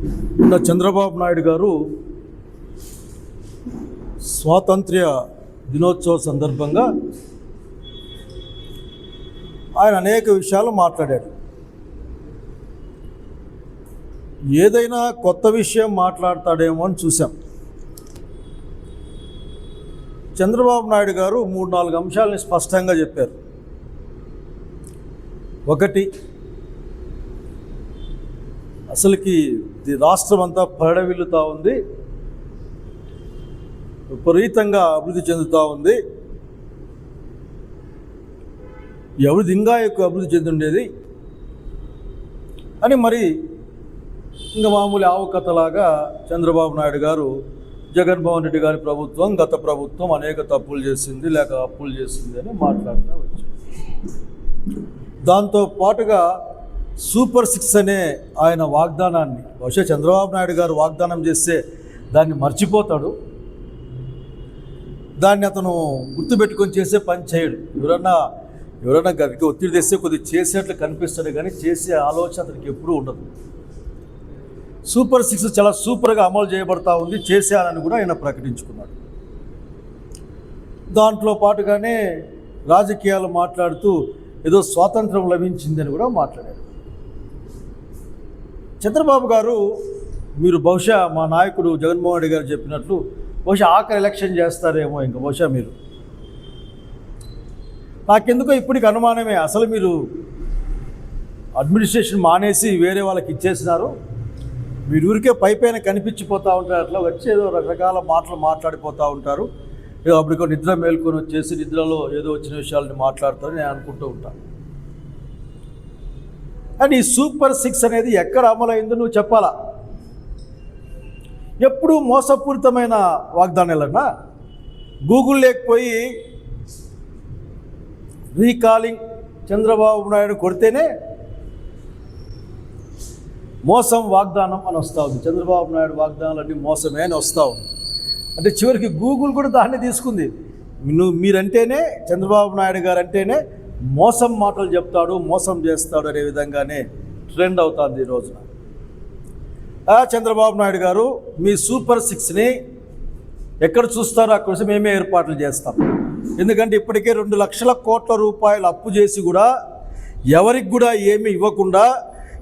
నిన్న చంద్రబాబు నాయుడు గారు స్వాతంత్ర్య దినోత్సవ సందర్భంగా ఆయన అనేక విషయాలు మాట్లాడాడు. ఏదైనా కొత్త విషయం మాట్లాడతాడేమో అని చూసాం. చంద్రబాబు నాయుడు గారు 3-4 అంశాలని స్పష్టంగా చెప్పారు. ఒకటి, అసలుకి రాష్ట్రం అంతా పరిడవిల్లుతూ ఉంది, విపరీతంగా అభివృద్ధి చెందుతూ ఉంది, ఎవరిది ఇంకా ఎక్కువ అభివృద్ధి చెందుండేది అని మరి ఇంకా మామూలు ఆవుకథలాగా చంద్రబాబు నాయుడు గారు జగన్మోహన్ రెడ్డి గారి ప్రభుత్వం, గత ప్రభుత్వం అనేక తప్పులు చేసింది లేక అప్పులు చేసింది అని మాట్లాడుతూ వచ్చారు. దాంతో పాటుగా సూపర్ 6 అనే ఆయన వాగ్దానాన్ని, బహుశా చంద్రబాబు నాయుడు గారు వాగ్దానం చేస్తే దాన్ని మర్చిపోతాడు, దాన్ని అతను గుర్తుపెట్టుకొని చేసే పని చేయడు. ఎవరన్నా గదికి ఒత్తిడి తెస్తే కొద్దిగా చేసేట్లు కనిపిస్తాడు, కానీ చేసే ఆలోచన అతనికి ఎప్పుడూ ఉండదు. సూపర్ 6 చాలా సూపర్గా అమలు చేయబడతా ఉంది, చేశానని కూడా ఆయన ప్రకటించుకున్నాడు. దాంట్లో పాటుగానే రాజకీయాలు మాట్లాడుతూ ఏదో స్వాతంత్రం లభించిందని కూడా మాట్లాడారు. చంద్రబాబు గారు, మీరు బహుశా మా నాయకుడు జగన్మోహన్ రెడ్డి గారు చెప్పినట్లు బహుశా ఆఖరి ఎలక్షన్ చేస్తారేమో, ఇంకా బహుశా మీరు, నాకెందుకో ఇప్పటికి అనుమానమే, అసలు మీరు అడ్మినిస్ట్రేషన్ మానేసి వేరే వాళ్ళకి ఇచ్చేసినారు, మీరు ఊరికే పైపైన కనిపించిపోతూ ఉంటారు, అట్లా వచ్చి ఏదో రకరకాల మాటలు మాట్లాడిపోతూ ఉంటారు, ఏదో అప్పటికో నిద్ర మేల్కొని వచ్చేసి నిద్రలో ఏదో వచ్చిన విషయాలని మాట్లాడతారని నేను అనుకుంటూ ఉంటాను. అండ్ ఈ సూపర్ 6 అనేది ఎక్కడ అమలైందో నువ్వు చెప్పాలా. ఎప్పుడు మోసపూరితమైన వాగ్దానాలన్నా గూగుల్ లేకపోయి రీకాలింగ్ చంద్రబాబు నాయుడు కొడితేనే మోసం వాగ్దానం అని వస్తూ ఉంది. చంద్రబాబు నాయుడు వాగ్దానాలన్నీ మోసమే అని వస్తూ ఉంది. అంటే చివరికి గూగుల్ కూడా దాన్ని తీసుకుంది. మీరంటేనే, చంద్రబాబు నాయుడు గారు అంటేనే మోసం మాటలు చెప్తాడు, మోసం చేస్తాడు అనే విధంగానే ట్రెండ్ అవుతుంది ఈ రోజున. చంద్రబాబు నాయుడు గారు, మీ సూపర్ 6ని ఎక్కడ చూస్తారో అక్కడ మేమే ఏర్పాట్లు చేస్తాం. ఎందుకంటే ఇప్పటికే 2 లక్షల కోట్ల రూపాయలు అప్పు చేసి కూడా ఎవరికి కూడా ఏమీ ఇవ్వకుండా,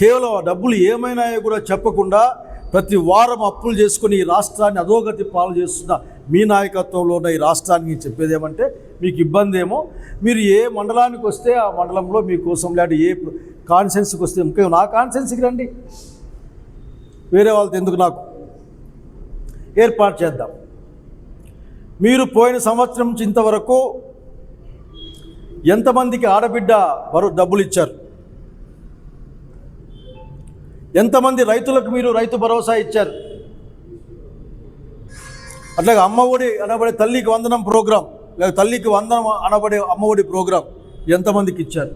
కేవలం డబ్బులు ఏమైనాయో కూడా చెప్పకుండా ప్రతి వారం అప్పులు చేసుకుని ఈ రాష్ట్రాన్ని అధోగతి పాలు చేస్తున్న మీ నాయకత్వంలో ఉన్న ఈ రాష్ట్రానికి చెప్పేది ఏమంటే, మీకు ఇబ్బంది ఏమో, మీరు ఏ మండలానికి వస్తే ఆ మండలంలో మీకోసం లేదంటే ఏ కాన్సెన్స్కి వస్తే, ముఖ్యంగా నా కాన్సెన్స్కి రండి, వేరే వాళ్ళతో ఎందుకు, నాకు ఏర్పాటు చేద్దాం. మీరు పోయిన సంవత్సరం నుంచి ఇంతవరకు ఎంతమందికి ఆడబిడ్డ డబ్బులు ఇచ్చారు, ఎంతమంది రైతులకు మీరు రైతు భరోసా ఇచ్చారు, అట్లాగే అమ్మఒడి అనబడే తల్లికి వందనం ప్రోగ్రాం, లేదా తల్లికి వందనం అనబడే అమ్మఒడి ప్రోగ్రాం ఎంతమందికి ఇచ్చారు.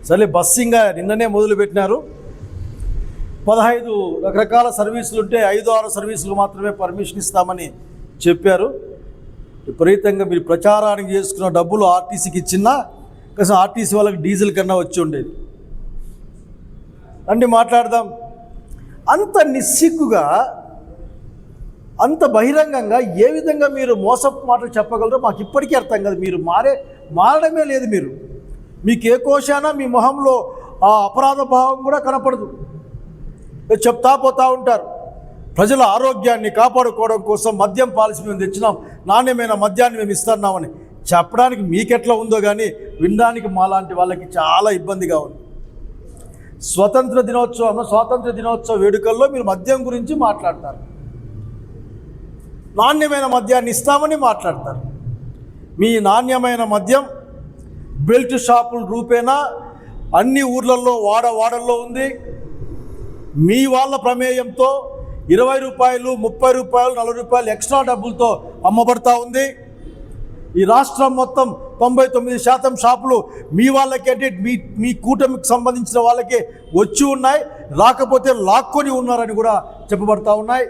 సరే, బస్సింగ్ నిన్ననే మొదలుపెట్టినారు. 15 రకరకాల సర్వీసులు ఉంటే 5-6 సర్వీసులు మాత్రమే పర్మిషన్ ఇస్తామని చెప్పారు. విపరీతంగా మీరు ప్రచారానికి చేసుకున్న డబ్బులు ఆర్టీసీకి ఇచ్చినా కనీసం ఆర్టీసీ వాళ్ళకి డీజిల్ కన్నా వచ్చి ఉండేది. రండి మాట్లాడదాం. అంత నిస్సిగ్గుగా, అంత బహిరంగంగా ఏ విధంగా మీరు మోసపు మాటలు చెప్పగలరో మాకు ఇప్పటికీ అర్థం కాదు. మీరు మారడమే లేదు. మీకు ఏ కోశానా మీ మొహంలో ఆ అపరాధ భావం కూడా కనపడదు. చెప్తా పోతూ ఉంటారు, ప్రజల ఆరోగ్యాన్ని కాపాడుకోవడం కోసం మద్యం పాలసీ మేము తెచ్చినాం, నాణ్యమైన మద్యాన్ని మేము ఇస్తున్నామని చెప్పడానికి మీకెట్లా ఉందో కానీ వినడానికి మాలాంటి వాళ్ళకి చాలా ఇబ్బందిగా ఉంది. స్వాతంత్ర దినోత్సవ వేడుకల్లో మీరు మద్యం గురించి మాట్లాడతారు, నాణ్యమైన మద్యాన్ని ఇస్తామని మాట్లాడతారు. మీ నాణ్యమైన మద్యం బెల్ట్ షాపుల రూపేణా అన్ని ఊర్లలో వాడల్లో ఉంది. మీ వాళ్ళ ప్రమేయంతో 20 రూపాయలు, 30 రూపాయలు, 40 రూపాయలు ఎక్స్ట్రా డబ్బులతో అమ్మబడతా ఉంది. ఈ రాష్ట్రం మొత్తం 99% షాపులు మీ వాళ్ళకే, అంటే మీ కూటమికి సంబంధించిన వాళ్ళకే వచ్చి ఉన్నాయి, రాకపోతే లాక్కొని ఉన్నారని కూడా చెప్పబడతా ఉన్నాయి.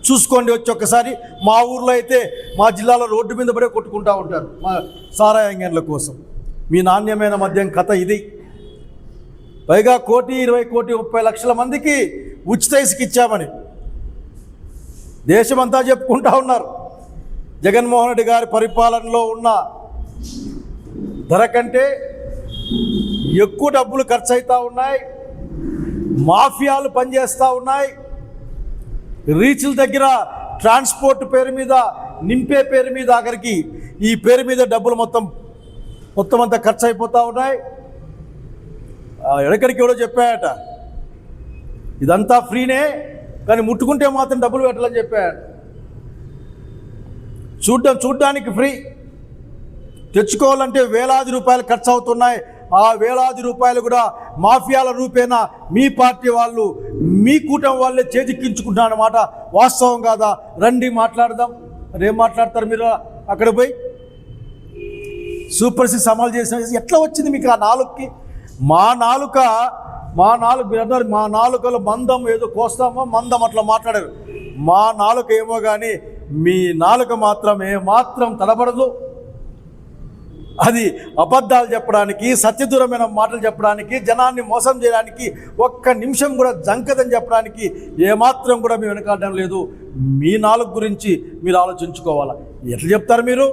చూసుకోండి వచ్చి ఒక్కసారి. మా ఊర్లో అయితే మా జిల్లాలో రోడ్డు మీద పడే కొట్టుకుంటూ ఉంటారు మా సారాయంగన్ల కోసం. మీ నాణ్యమైన మద్యం కథ ఇది. పైగా 1,20,30,00,000 మందికి ఉచిత ఇసుక ఇచ్చామని దేశమంతా చెప్పుకుంటా ఉన్నారు. జగన్మోహన్ రెడ్డి గారి పరిపాలనలో ఉన్న ధర కంటే ఎక్కువ డబ్బులు ఖర్చు అవుతూ ఉన్నాయి. మాఫియాలు పనిచేస్తూ ఉన్నాయి. రీచ్ల దగ్గర ట్రాన్స్పోర్ట్ పేరు మీద, నింపే పేరు మీద, ఆఖరికి ఈ పేరు మీద డబ్బులు మొత్తం అంతా ఖర్చు అయిపోతూ ఉన్నాయి. ఎక్కడికి ఎవడో చెప్పాయట, ఇదంతా ఫ్రీనే కానీ ముట్టుకుంటే మాత్రం డబ్బులు పెట్టాలని చెప్పాడు. చూడ్డానికి ఫ్రీ, తెచ్చుకోవాలంటే వేలాది రూపాయలు ఖర్చు అవుతున్నాయి. ఆ వేలాది రూపాయలు కూడా మాఫియాల రూపేణా మీ పార్టీ వాళ్ళు, మీ కూటమి వాళ్ళే చేజిక్కించుకుంటున్నారన్నమాట. వాస్తవం కాదా? రండి మాట్లాడదాం. అదేం మాట్లాడతారు మీరు అక్కడ పోయి? సూపర్ 6 అమలు చేసిన ఎట్లా వచ్చింది మీకు ఆ నాలుగుకి? మా నాలుకలో మందం ఏదో కోస్తామో మందం అట్లా మాట్లాడారు. మా నాలుక ఏమో కానీ మీ నాలుక మాత్రం ఏమాత్రం తడబడదు. అది అబద్ధాలు చెప్పడానికి, సత్యదూరమైన మాటలు చెప్పడానికి, జనాన్ని మోసం చేయడానికి ఒక్క నిమిషం కూడా జంకదని చెప్పడానికి ఏమాత్రం కూడా మేము వెనకాడడం లేదు. మీ నాలుగు గురించి మీరు ఆలోచించుకోవాలా. ఎట్లా చెప్తారు మీరు?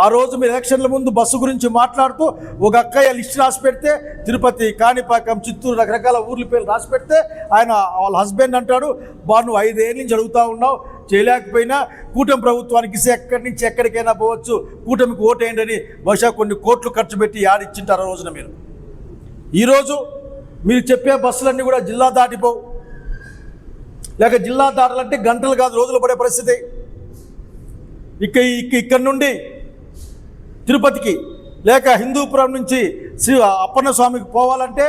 ఆ రోజు మీరు ఎలక్షన్ల ముందు బస్సు గురించి మాట్లాడుతూ ఒక అక్కయ్య లిస్ట్ రాసి పెడితే, తిరుపతి, కాణిపాకం, చిత్తూరు రకరకాల ఊర్ల పేర్లు రాసి పెడితే ఆయన వాళ్ళ హస్బెండ్ అంటాడు, నువ్వు 5 ఏళ్ళ నుంచి అడుగుతూ ఉన్నావు, చేయలేకపోయినా కూటమి ప్రభుత్వానికి ఇస్తే ఎక్కడి నుంచి ఎక్కడికైనా పోవచ్చు, కూటమికి ఓటేయండి అని బహుశా కొన్ని కోట్లు ఖర్చు పెట్టి యాడిచ్చింటారు ఆ రోజున. మీరు ఈరోజు మీరు చెప్పే బస్సులన్నీ కూడా జిల్లా దాటిపోవు, లేక జిల్లా దాటాలంటే గంటలు కాదు రోజులు పడే పరిస్థితి. ఇక్కడి నుండి తిరుపతికి లేక హిందూపురం నుంచి శ్రీ అప్పన్న స్వామికి పోవాలంటే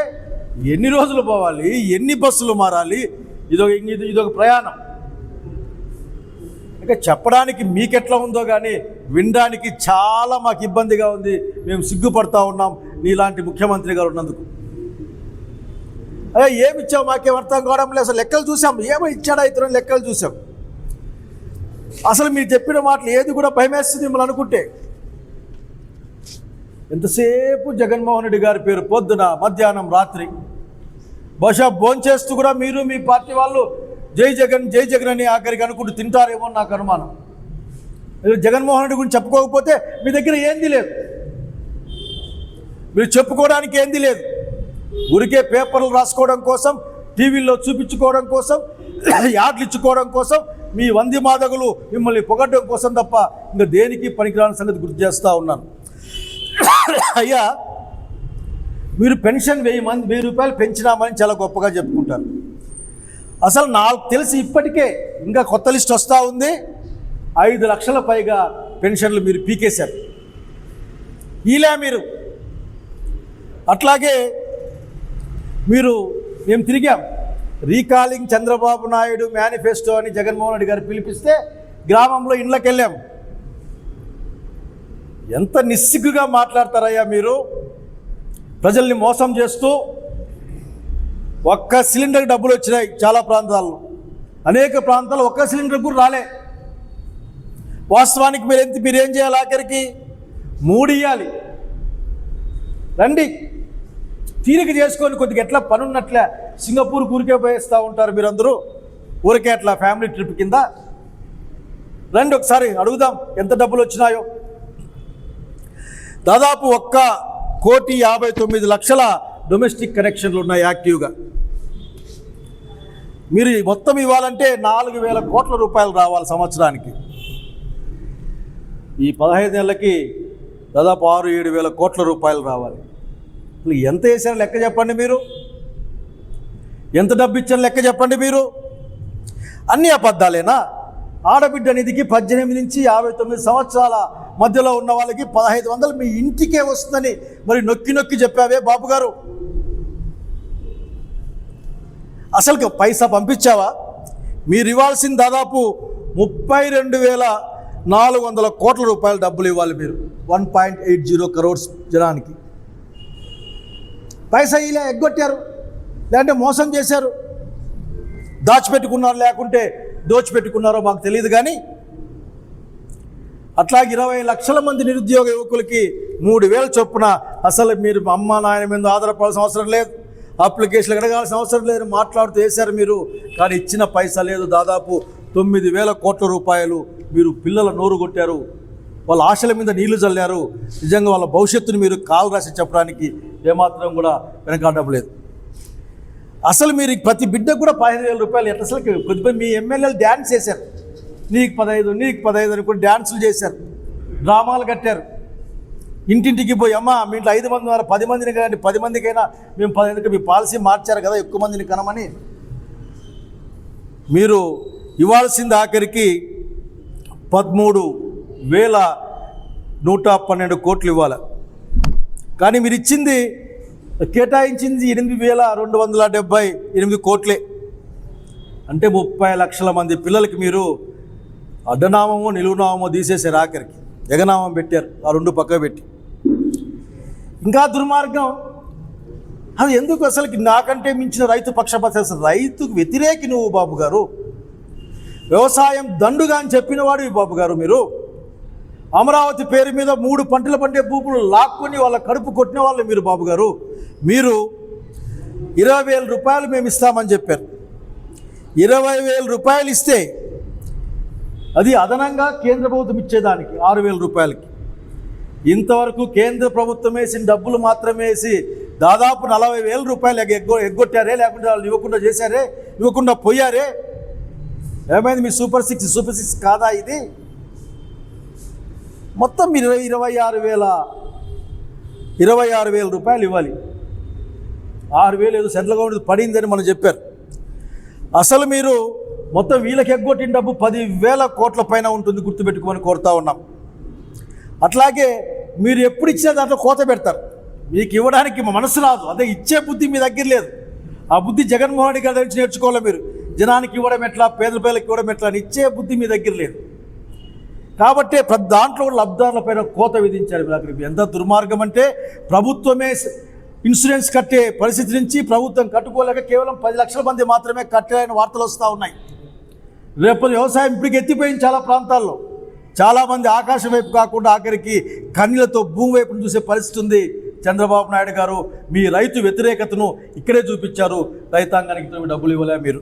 ఎన్ని రోజులు పోవాలి, ఎన్ని బస్సులు మారాలి? ఇదొక ప్రయాణం. ఇంకా చెప్పడానికి మీకెట్లా ఉందో కానీ వినడానికి చాలా మాకు ఇబ్బందిగా ఉంది. మేము సిగ్గుపడతా ఉన్నాం నీలాంటి ముఖ్యమంత్రి గారు ఉన్నందుకు. అదే ఏమి ఇచ్చావు మాకేం అర్థం కావడం లేదు. అసలు లెక్కలు చూసాం, ఏమో ఇచ్చాడా ఇతరులు లెక్కలు చూసాం. అసలు మీరు చెప్పిన మాటలు ఏది కూడా భయమేస్తుంది మిమ్మల్ని అనుకుంటే. ఎంతసేపు జగన్మోహన్ రెడ్డి గారి పేరు, పొద్దున, మధ్యాహ్నం, రాత్రి. బహుశా భోంచేస్తూ కూడా మీరు మీ పార్టీ వాళ్ళు జై జగన్ అని ఆఖరికి అనుకుంటూ తింటారేమో నాకు అనుమానం. జగన్మోహన్ రెడ్డి గురించి చెప్పుకోకపోతే మీ దగ్గర ఏంది లేదు, మీరు చెప్పుకోవడానికి ఏంది లేదు. ఊరికే పేపర్లు రాసుకోవడం కోసం, టీవీల్లో చూపించుకోవడం కోసం, యాడ్లు ఇచ్చుకోవడం కోసం, మీ వంది మాదగులు మిమ్మల్ని పొగడ్డం కోసం తప్ప ఇంకా దేనికి పనికిరాని సంగతి గుర్తు చేస్తూ ఉన్నాను. అయ్యా, మీరు పెన్షన్ 1000 రూపాయలు పెంచినామని చాలా గొప్పగా చెప్పుకుంటారు. అసలు నాకు తెలిసి ఇప్పటికే ఇంకా కొత్త లిస్ట్ వస్తూ ఉంది. 5 లక్షల పైగా పెన్షన్లు మీరు పీకేశారు. ఇలా మీరు అట్లాగే మేము తిరిగాం. రీకాలింగ్ చంద్రబాబు నాయుడు మేనిఫెస్టో అని జగన్మోహన్ రెడ్డి గారు పిలిపిస్తే గ్రామంలో ఇండ్లకు వెళ్ళాం. ఎంత నిస్సిగ్గుగా మాట్లాడతారయ్యా మీరు, ప్రజల్ని మోసం చేస్తూ. ఒక్క సిలిండర్ డబ్బులు వచ్చినాయి చాలా ప్రాంతాల్లో, అనేక ప్రాంతాల్లో ఒక్క సిలిండర్ కూడా రాలే. వాస్తవానికి మీరేం చేయాలి? ఆఖరికి 3 ఇవ్వాలి. రండి, తీరిక చేసుకొని కొద్దిగా ఎట్లా పనున్నట్లే సింగపూర్ ఊరికే పోయేస్తూ ఉంటారు మీరందరూ, ఊరికే అట్లా ఫ్యామిలీ ట్రిప్ కింద. రండి ఒకసారి అడుగుదాం ఎంత డబ్బులు వచ్చినాయో. దాదాపు 1,59,00,000 డొమెస్టిక్ కనెక్షన్లు ఉన్నాయి యాక్టివ్గా. మీరు మొత్తం ఇవ్వాలంటే 4,000 కోట్ల రూపాయలు రావాలి సంవత్సరానికి. ఈ 15 నెలలకి దాదాపు 6-7 వేల కోట్ల రూపాయలు రావాలి. ఎంత వేసారో లెక్క చెప్పండి మీరు, ఎంత డబ్బు ఇచ్చారో లెక్క చెప్పండి మీరు. అన్ని అబద్ధాలేనా? ఆడబిడ్డ నిధికి 18 నుంచి 59 సంవత్సరాల మధ్యలో ఉన్న వాళ్ళకి 1,500 మీ ఇంటికే వస్తుందని మరి నొక్కి చెప్పావే బాబు గారు. అసలు పైసా పంపించావా? మీరు ఇవ్వాల్సింది దాదాపు 32,400 కోట్ల రూపాయల డబ్బులు ఇవ్వాలి మీరు, 1.80 crores జనానికి. పైసా ఇలా ఎగ్గొట్టారు, లేదంటే మోసం చేశారు, దాచిపెట్టుకున్నారు, లేకుంటే దోచిపెట్టుకున్నారో మాకు తెలియదు. కానీ అట్లాగే 20 లక్షల మంది నిరుద్యోగ యువకులకి 3,000 చొప్పున అసలు మీరు అమ్మ నాయన మీద ఆధారపడాల్సిన అవసరం లేదు, అప్లికేషన్లు అడగాల్సిన అవసరం లేదు మాట్లాడుతూ వేశారు మీరు. కానీ ఇచ్చిన పైసా లేదు. దాదాపు 9,000 కోట్ల రూపాయలు మీరు పిల్లల నోరు కొట్టారు, వాళ్ళ ఆశల మీద నీళ్లు చల్లారు. నిజంగా వాళ్ళ భవిష్యత్తుని మీరు కాలు రాసి చెప్పడానికి ఏమాత్రం కూడా వెనకాడలేదు. అసలు మీరు ప్రతి బిడ్డకు కూడా 15,000 రూపాయలు ఎట్లా? అసలు కొద్దిమంది మీ ఎమ్మెల్యేలు డ్యాన్స్ చేశారు, నీకు 15 అని కూడా డ్యాన్సులు చేశారు, డ్రామాలు కట్టారు. ఇంటింటికి పోయి అమ్మ మీ ఇంట్లో 5 మంది ఉన్నారు, 10 మందిని కానీ 10 మందికైనా మేము 15కి మీ పాలసీ మార్చారు కదా ఎక్కువ మందిని కనమని. మీరు ఇవ్వాల్సింది ఆఖరికి 13,112 కోట్లు ఇవ్వాలి. కానీ మీరు ఇచ్చింది కేటాయించింది 8,278 కోట్లే. అంటే 30 లక్షల మంది పిల్లలకి మీరు అడ్డనామమో నిలువునామో తీసేసారు, ఆఖరికి ఎగనామం పెట్టారు. ఆ 2 పక్క పెట్టి ఇంకా దుర్మార్గం. అది ఎందుకు అసలుకి? నాకంటే మించిన రైతు పక్షపాత, రైతుకు వ్యతిరేకి నువ్వు బాబు గారు. వ్యవసాయం దండుగా అని చెప్పినవాడు బాబు గారు మీరు. అమరావతి పేరు మీద 3 పంటలు పండే భూములు లాక్కొని వాళ్ళ కడుపు కొట్టిన వాళ్ళు మీరు బాబు గారు. మీరు 20,000 రూపాయలు మేము ఇస్తామని చెప్పారు. 20,000 రూపాయలు ఇస్తే అది అదనంగా కేంద్ర ప్రభుత్వం ఇచ్చేదానికి 6,000 రూపాయలకి. ఇంతవరకు కేంద్ర ప్రభుత్వం వేసిన డబ్బులు మాత్రమే వేసి దాదాపు 40,000 రూపాయలు ఎగ్గొట్టారే, లేకుంటే వాళ్ళు ఇవ్వకుండా చేశారే, ఇవ్వకుండా పోయారే. ఏమైంది మీ సూపర్ సిక్స్ కాదా ఇది? మొత్తం మీరు 26,000 రూపాయలు ఇవ్వాలి. 6,000 ఏదో సెంట్రల్ గవర్నమెంట్ పడిందని మనం చెప్పారు. అసలు మీరు మొత్తం వీళ్ళకి ఎగ్గొట్టిన డబ్బు 10,000 కోట్ల పైన ఉంటుంది, గుర్తుపెట్టుకోమని కోరుతా ఉన్నాం. అట్లాగే మీరు ఎప్పుడు ఇచ్చినా దాంట్లో కోత పెడతారు. మీకు ఇవ్వడానికి మా మనసు రాదు, అదే ఇచ్చే బుద్ధి మీ దగ్గర లేదు. ఆ బుద్ధి జగన్మోహన్ రెడ్డి గారి నుంచి నేర్చుకోవాలి మీరు. జనానికి ఇవ్వడం ఎట్లా, పేద పిల్లలకి ఇవ్వడం ఎట్లా అని ఇచ్చే బుద్ధి మీ దగ్గర లేదు. కాబట్టి దాంట్లో కూడా లబ్ధారుల పైన కోత విధించారు. ఎంత దుర్మార్గం అంటే, ప్రభుత్వమే ఇన్సూరెన్స్ కట్టే పరిస్థితి నుంచి ప్రభుత్వం కట్టుకోలేక కేవలం 10 లక్షల మంది మాత్రమే కట్టాలని వార్తలు వస్తూ ఉన్నాయి. రేపు వ్యవసాయం ఇప్పటికి ఎత్తిపోయింది చాలా ప్రాంతాల్లో. చాలామంది ఆకాశం వైపు కాకుండా ఆఖరికి కన్నీళ్లతో భూమి వైపును చూసే పరిస్థితి ఉంది. చంద్రబాబు నాయుడు గారు మీ రైతు వ్యతిరేకతను ఇక్కడే చూపించారు. రైతాంగానికి డబ్బులు ఇవ్వలే మీరు.